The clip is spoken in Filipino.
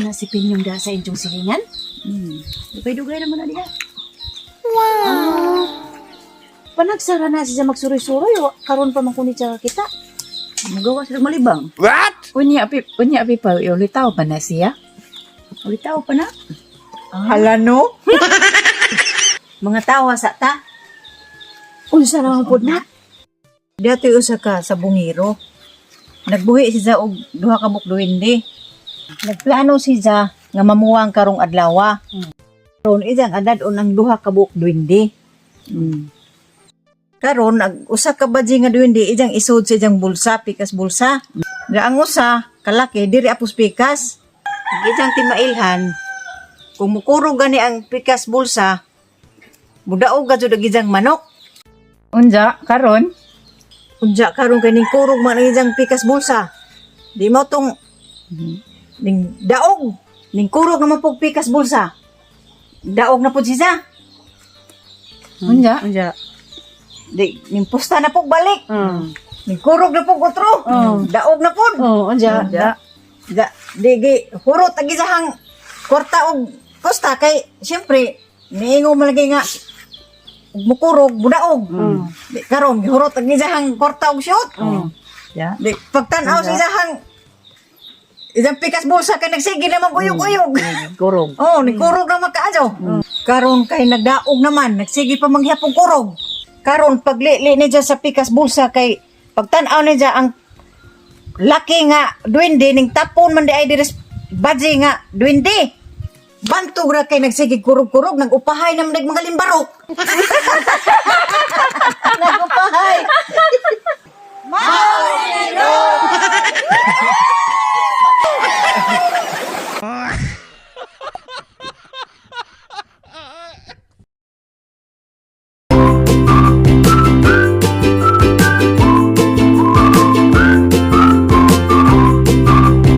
na si Pinyong da sa inyong silingan? Dugay-dugay naman na diha. Panagsara na siya magsuroy-suroy o karon pa man kunin siya kita. Magawa sila malibang. Unya api pa ulitaw pa na siya. Ulitaw pa na. Hala no? Mga tawa sa ta. Unsa naman pod na? Dati usa ka sa bungiro. Nagbuhi siya og duha ka bukduwindi. Nagplano siya nga mamuwang karong adlaw. Karon ijang adad-on ang duha ka bukduwindi. Karon usa ka badji nga duwindi ijang isod sa ijang bulsa, pikas bulsa. Nga ang usa kalaki diri apos pikas. Ang ijang timailhan kung mukurog gani ang pikas bulsa, mudaog gadto ijang manok. Unja karon Unja karon kay ning kurog man ang ijang pikas bulsa. Di mo tong ning daog, ning kurog naman pug pikas bulsa. Daog na pud siya. unja. Unja. Di ning pusta na pug balik. Ning kurog na pug utro. Daog na pud. Unsa? Di hurot agi sahang kwarta og pusta kay syempre niingo malagi nga mukurog budaog. Di karon gihurot agi sahang kwarta og shoot. Di pagtan-aw si sahang isang pikas bulsa kay nagsige naman uyog-uyog. Kurog. Oh, ni kurog na makaajo. Karon kay nagdaog naman, nagsige pa manghapong kurog. Karon paglili ni dyan sa pikas bulsa kay pagtan-aw ni dyan ang laki nga duwende ning tapon man di ay diris badji nga duwende. Bantog ra kay nagsige kurog-kurog, nag-upahay naman mga limbarok.